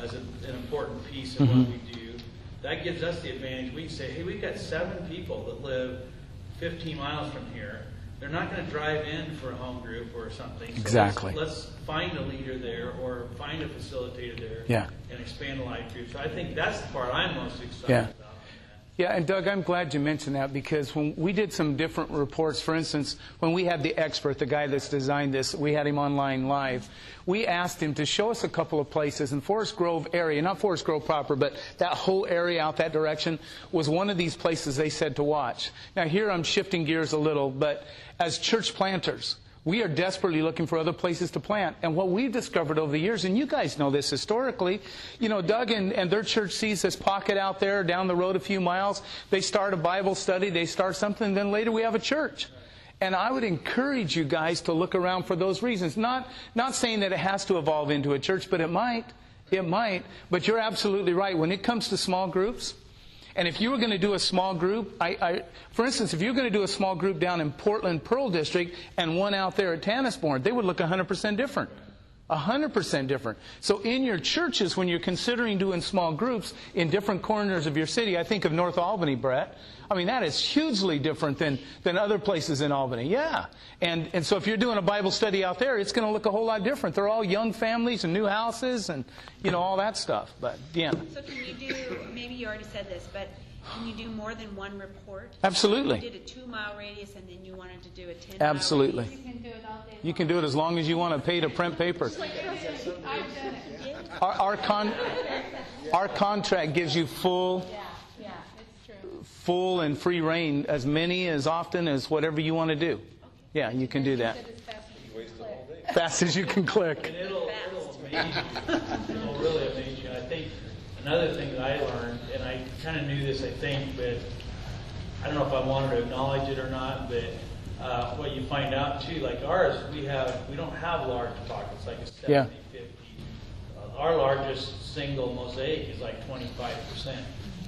as an important piece of what we do, that gives us the advantage. We can say, hey, we've got 7 people that live 15 miles from here. They're not going to drive in for a home group or something. So Exactly. Let's find a leader there or find a facilitator there Yeah. and expand the life group. So I think that's the part I'm most excited Yeah. about. Yeah, and Doug, I'm glad you mentioned that, because when we did some different reports, for instance, when we had the expert, the guy that's designed this, we had him online live, we asked him to show us a couple of places in Forest Grove area, not Forest Grove proper, but that whole area out that direction was one of these places they said to watch. Now here I'm shifting gears a little, but as church planters, we are desperately looking for other places to plant. And what we've discovered over the years, and you guys know this historically, you know, Doug and their church sees this pocket out there down the road a few miles. They start a Bible study, they start something, and then later we have a church. And I would encourage you guys to look around for those reasons. Not saying that it has to evolve into a church, but it might. It might. But you're absolutely right. When it comes to small groups, and if you were going to do a small group, for instance, if you're going to do a small group down in Portland Pearl District and one out there at Tannisbourne, they would look 100% different. 100% different. So in your churches, when you're considering doing small groups in different corners of your city, I think of North Albany, Brett. I mean, that is hugely different than other places in Albany. Yeah. And so if you're doing a Bible study out there, it's going to look a whole lot different. They're all young families and new houses and, you know, all that stuff. But, yeah. So can you do, maybe you already said this, but can you do more than one report? Absolutely. So you did a 2-mile radius and then you wanted to do a 10-mile Absolutely. radius? You can do it all day. You can do it as long as you want to pay to print paper. I've done it. Our contract gives you full and free reign, as many, as often as whatever you want to do. Yeah, you can do that. Fast as you can click. And it'll amaze you. It'll really amaze you. I think another thing that I learned, and I kind of knew this, I think, but I don't know if I wanted to acknowledge it or not, but what you find out too, like ours, we don't have large pockets, like a 70, 50. Our largest single mosaic is like 25%.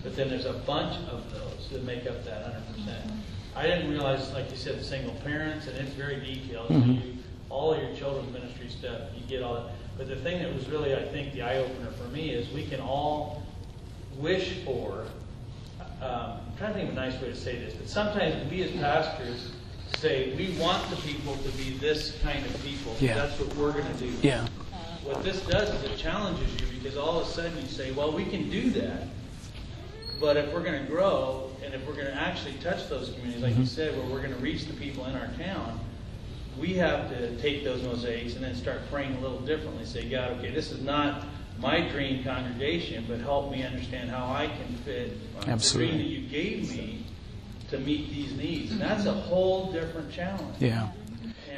But then there's a bunch of those that make up that 100%. I didn't realize, like you said, the single parents, and it's very detailed. So all of your children's ministry stuff, you get all that. But the thing that was really, I think, the eye-opener for me is we can all wish for, I'm trying to think of a nice way to say this, but sometimes we as pastors say, we want the people to be this kind of people. Yeah. That's what we're going to do. Yeah. What this does is it challenges you, because all of a sudden you say, well, we can do that. But if we're going to grow, and if we're going to actually touch those communities, like you said, where we're going to reach the people in our town, we have to take those mosaics and then start praying a little differently. Say, God, okay, this is not my dream congregation, but help me understand how I can fit the dream that you gave me to meet these needs. And that's a whole different challenge. Yeah.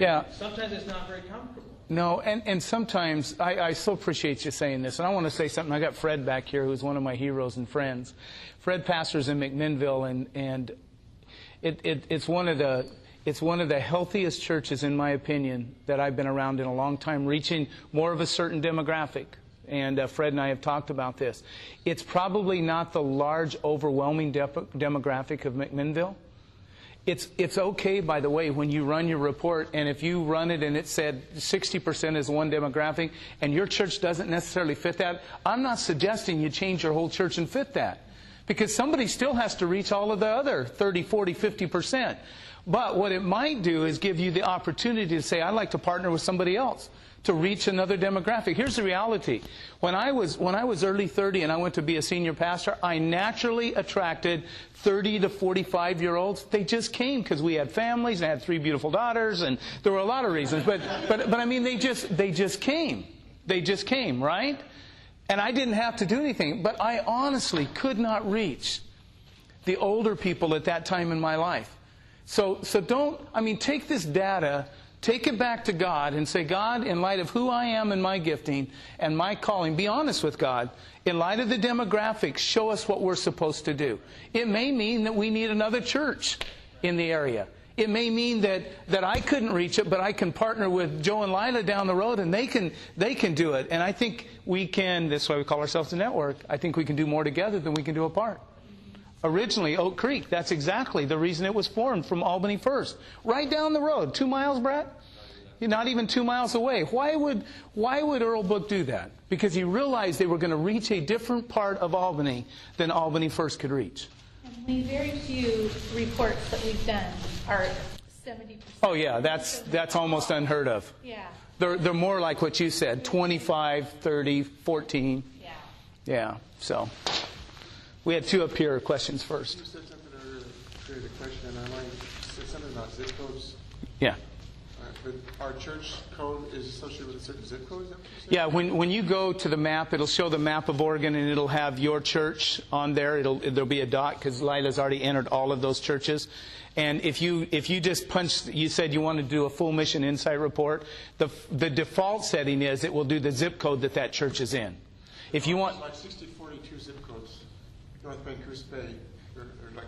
And sometimes it's not very comfortable. No, and sometimes, I so appreciate you saying this, and I want to say something. I got Fred back here, who's one of my heroes and friends. Fred pastors in McMinnville, and it's one of the healthiest churches, in my opinion, that I've been around in a long time, reaching more of a certain demographic. And Fred and I have talked about this. It's probably not the large, overwhelming demographic of McMinnville. It's okay, by the way, when you run your report, and if you run it and it said 60% is one demographic, and your church doesn't necessarily fit that, I'm not suggesting you change your whole church and fit that. Because somebody still has to reach all of the other 30, 40, 50%. But what it might do is give you the opportunity to say, I'd like to partner with somebody else to reach another demographic. Here's the reality. When I was early 30 and I went to be a senior pastor, I naturally attracted 30 to 45-year-olds. They just came because we had families, and I had 3 beautiful daughters, and there were a lot of reasons. But I mean, they just came. They just came, right? And I didn't have to do anything. But I honestly could not reach the older people at that time in my life. So take this data, take it back to God and say, God, in light of who I am and my gifting and my calling, be honest with God. In light of the demographics, show us what we're supposed to do. It may mean that we need another church in the area. It may mean that I couldn't reach it, but I can partner with Joe and Lila down the road, and they can do it. And I think we can, that's why we call ourselves a network, I think we can do more together than we can do apart. Originally, Oak Creek, that's exactly the reason it was formed, from Albany First. Right down the road. 2 miles, Brett? You're not even 2 miles away. Why would Earl Book do that? Because he realized they were going to reach a different part of Albany than Albany First could reach. And very few reports that we've done are 70%. Oh yeah, that's almost unheard of. Yeah. They're more like what you said, 25, 30, 14. Yeah. Yeah, so. We had two up here. Questions first. You said something earlier that created a question, and I like said something about zip codes. Yeah. But our church code is associated with a certain zip code, is that what you said? Yeah, when you go to the map, it'll show the map of Oregon, and it'll have your church on there. There'll be a dot because Lila's already entered all of those churches. And if you just punch, you said you want to do a full MissionInsite report, the default setting is it will do the zip code that church is in. If you want, like 6042 zip codes, North Bend, Coos Bay, or like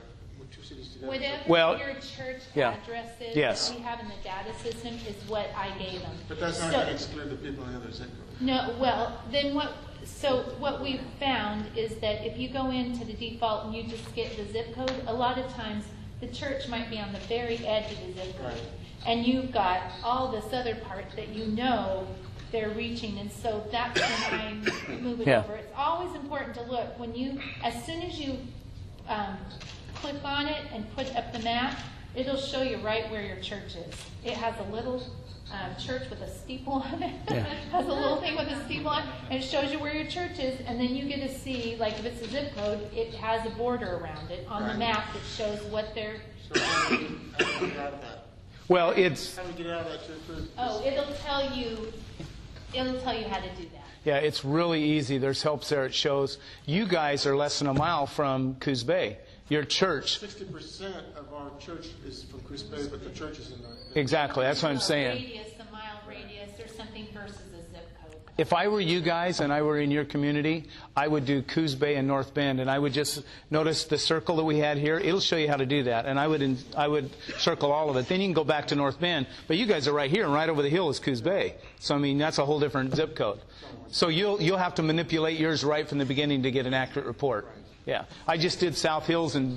two cities together. Whatever your church yeah. address is Yes. that we have in the data system is what I gave them. But that's not going to exclude the people in the other zip codes. No, well, then what we've found is that if you go into the default and you just get the zip code, a lot of times the church might be on the very edge of the zip code. Right. And you've got all this other part that you know they're reaching, and so that's when I move it Yeah. over. It's always important to look as soon as you click on it and put up the map, it'll show you right where your church is. It has a little church with a steeple on it. Yeah. It has a little thing with a steeple on it, and it shows you where your church is, and then you get to see, like if it's a zip code, it has a border around it on the map that shows what they're... So how do we get out of that? well, How do we get out of that? it'll tell you how to do that. yeah, it's really easy. There's helps there. It shows you guys are less than a mile from Coos Bay. Your church. 60% of our church is from Coos Bay, but the church is in North Bend. Exactly. That's what I'm saying. A mile radius or something versus a zip code. If I were you guys and I were in your community, I would do Coos Bay and North Bend, and I would just notice the circle that we had here. It'll show you how to do that, and I would circle all of it. Then you can go back to North Bend, but you guys are right here, and right over the hill is Coos Bay. So I mean, that's a whole different zip code. So you'll have to manipulate yours right from the beginning to get an accurate report. Yeah, I just did South Hills in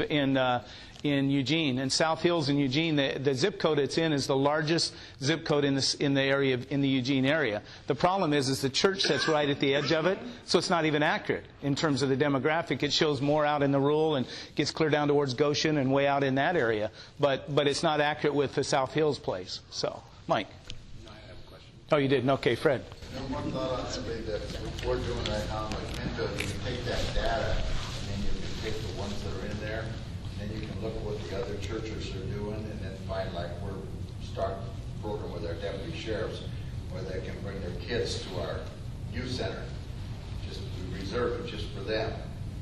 Eugene, and South Hills in Eugene, the zip code it's in is the largest zip code in the area in the Eugene area. The problem is the church that's right at the edge of it, so it's not even accurate in terms of the demographic. It shows more out in the rural and gets clear down towards Goshen and way out in that area, but it's not accurate with the South Hills place. So, Mike. No, I have a question. Oh, you did? Okay, Fred. And one thought on that, that we're doing right now, like Minto, you can take that data, and then you can take the ones that are in there, and then you can look at what the other churches are doing, and then find, like, start a program with our deputy sheriffs, where they can bring their kids to our youth center. Just we reserve it just for them,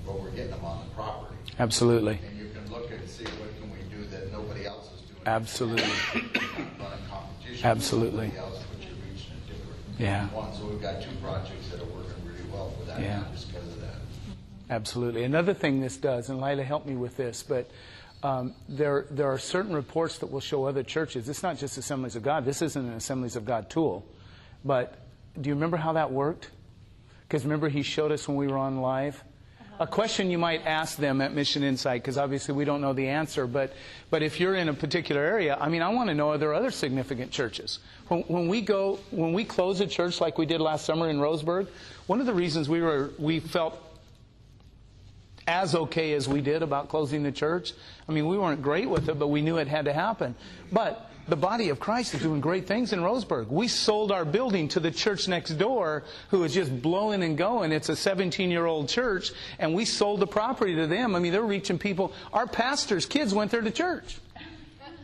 but we're getting them on the property. Absolutely. And you can look and see what can we do that nobody else is doing. Absolutely. Not running competition. Absolutely. With somebody else, but you're reaching a different Yeah. one. So we've got two projects that are working really well for that Yeah. just because of that. Absolutely. Another thing this does, and Lila helped me with this, but there are certain reports that will show other churches. It's not just Assemblies of God. This isn't an Assemblies of God tool. But do you remember how that worked? Because remember he showed us when we were on live? A question you might ask them at MissionInsite, because obviously we don't know the answer, but if you're in a particular area, I mean, I want to know, are there other significant churches? When we close a church like we did last summer in Roseburg, one of the reasons we felt as okay as we did about closing the church, I mean, we weren't great with it, but we knew it had to happen. But the body of Christ is doing great things in Roseburg. We sold our building to the church next door who is just blowing and going. It's a 17-year-old church, and we sold the property to them. I mean, they're reaching people. Our pastor's kids went there to church.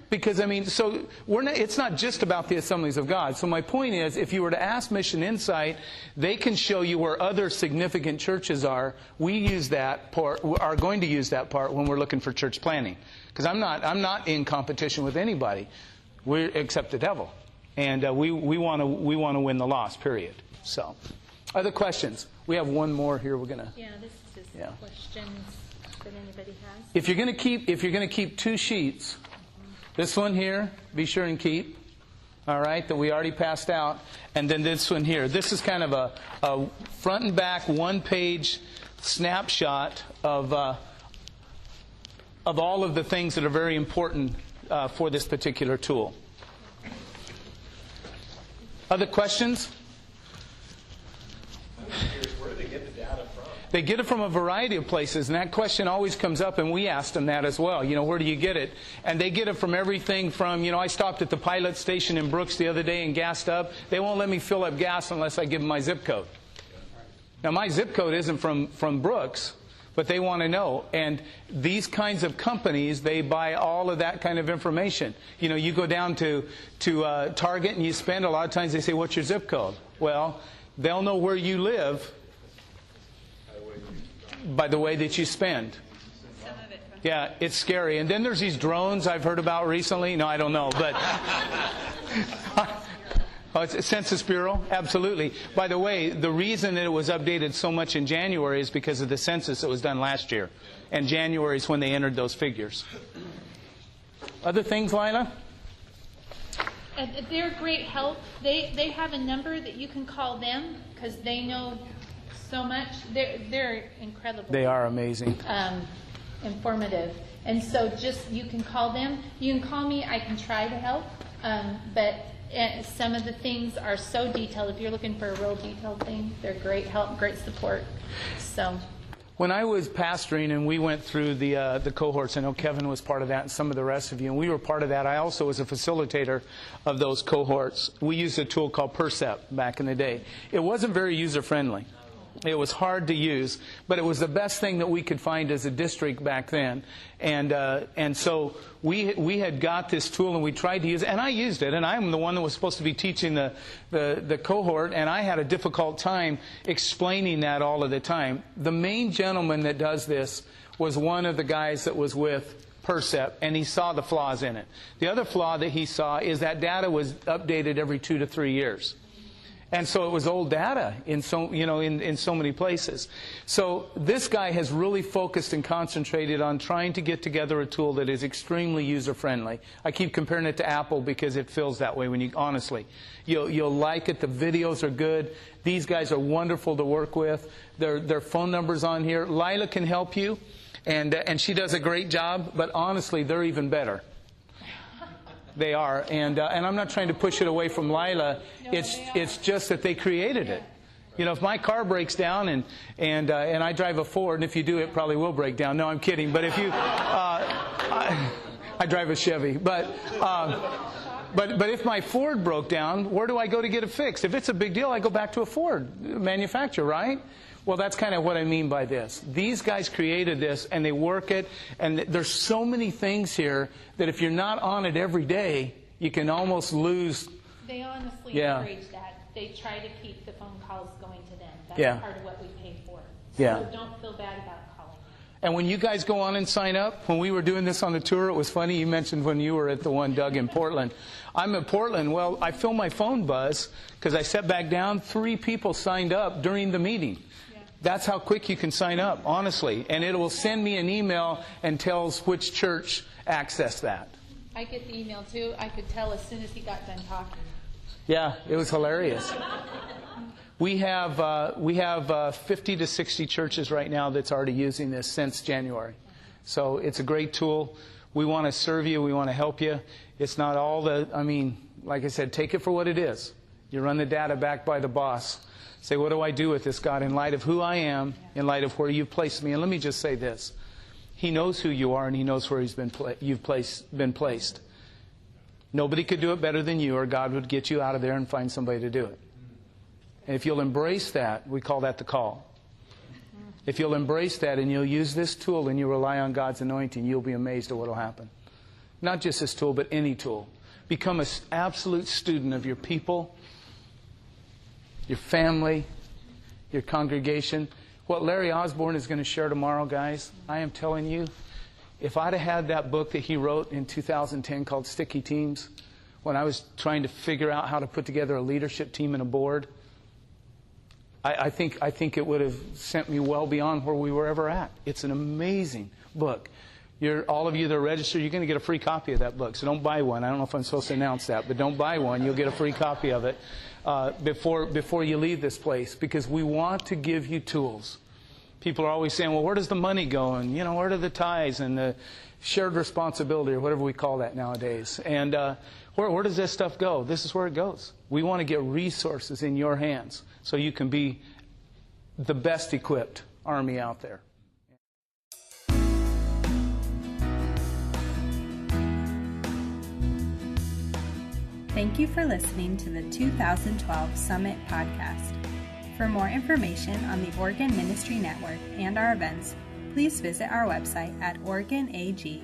Because, I mean, so it's not just about the Assemblies of God. So my point is, if you were to ask MissionInsite, they can show you where other significant churches are. We use that part, are going to use that part when we're looking for church planning. Because I'm not in competition with anybody. Except the devil, and we want to win the loss. Period. So, other questions? We have one more here. We're gonna. Yeah, this is just questions that anybody has. If you're gonna keep two sheets, this one here, be sure and keep. All right, that we already passed out, and then this one here. This is kind of a front and back one-page snapshot of all of the things that are very important for this particular tool. Other questions? Where do they get the data from? They get it from a variety of places, and that question always comes up, and we asked them that as well. You know, where do you get it? And they get it from everything from, you know, I stopped at the pilot station in Brooks the other day and gassed up. They won't let me fill up gas unless I give them my zip code. Now, my zip code isn't from Brooks, but they want to know. And these kinds of companies, they buy all of that kind of information. You know, you go down to Target and you spend, a lot of times they say, what's your zip code? Well, they'll know where you live by the way that you spend. Yeah, it's scary. And then there's these drones I've heard about recently. No, I don't know, but oh, it's a Census Bureau? Absolutely. By the way, the reason that it was updated so much in January is because of the census that was done last year. And January is when they entered those figures. Other things, Lila? They're great help. They have a number that you can call them because they know so much. They're incredible. They are amazing. Informative. And so just, you can call them. You can call me. I can try to help. But some of the things are so detailed. If you're looking for a real detailed thing, they're great help, great support. So. When I was pastoring and we went through the cohorts, I know Kevin was part of that and some of the rest of you, and we were part of that. I also was a facilitator of those cohorts. We used a tool called Percept back in the day. It wasn't very user-friendly. It was hard to use, but it was the best thing that we could find as a district back then. And so we had got this tool and we tried to use it, and I used it, and I'm the one that was supposed to be teaching the cohort, and I had a difficult time explaining that all of the time. The main gentleman that does this was one of the guys that was with Percept, and he saw the flaws in it. The other flaw that he saw is that data was updated every 2 to 3 years. And so it was old data in so many places. So this guy has really focused and concentrated on trying to get together a tool that is extremely user-friendly. I keep comparing it to Apple because it feels that way when you, honestly. You'll like it. The videos are good. These guys are wonderful to work with. Their phone number's on here. Lila can help you, and she does a great job, but honestly, they're even better. They are, and I'm not trying to push it away from Lila. It's just that they created it. You know, if my car breaks down and I drive a Ford, and if you do, it probably will break down. No, I'm kidding. But if you, I drive a Chevy. But if my Ford broke down, where do I go to get it fixed? If it's a big deal, I go back to a Ford manufacturer, right? Well, that's kind of what I mean by this. These guys created this, and they work it, and there's so many things here that if you're not on it every day, you can almost lose. They honestly encourage that. They try to keep the phone calls going to them. That's part of what we pay for. So don't feel bad about calling them. And when you guys go on and sign up, when we were doing this on the tour, it was funny. You mentioned when you were at the one, Doug, in Portland. I'm in Portland. Well, I feel my phone buzz because I sat back down. 3 people signed up during the meeting. That's how quick you can sign up, honestly. And it will send me an email and tells which church accessed that. I get the email, too. I could tell as soon as he got done talking. Yeah, it was hilarious. We have 50 to 60 churches right now that's already using this since January. So it's a great tool. We want to serve you. We want to help you. It's not all like I said, take it for what it is. You run the data back by the boss. Say, what do I do with this, God, in light of who I am, in light of where you've placed me? And let me just say this. He knows who you are, and He knows where you've been placed. Nobody could do it better than you, or God would get you out of there and find somebody to do it. And if you'll embrace that, we call that the call. If you'll embrace that and you'll use this tool and you rely on God's anointing, you'll be amazed at what will happen. Not just this tool, but any tool. Become an absolute student of your people, your family, your congregation. What Larry Osborne is going to share tomorrow, guys, I am telling you, if I'd have had that book that he wrote in 2010 called Sticky Teams, when I was trying to figure out how to put together a leadership team and a board, I think it would have sent me well beyond where we were ever at. It's an amazing book. All of you that are registered, you're going to get a free copy of that book. So don't buy one. I don't know if I'm supposed to announce that, but don't buy one. You'll get a free copy of it before you leave this place, because we want to give you tools. People are always saying, well, where does the money go? And, where do the tithes and the shared responsibility, or whatever we call that nowadays? And where does this stuff go? This is where it goes. We want to get resources in your hands so you can be the best equipped army out there. Thank you for listening to the 2012 Summit Podcast. For more information on the Oregon Ministry Network and our events, please visit our website at oregonag.org.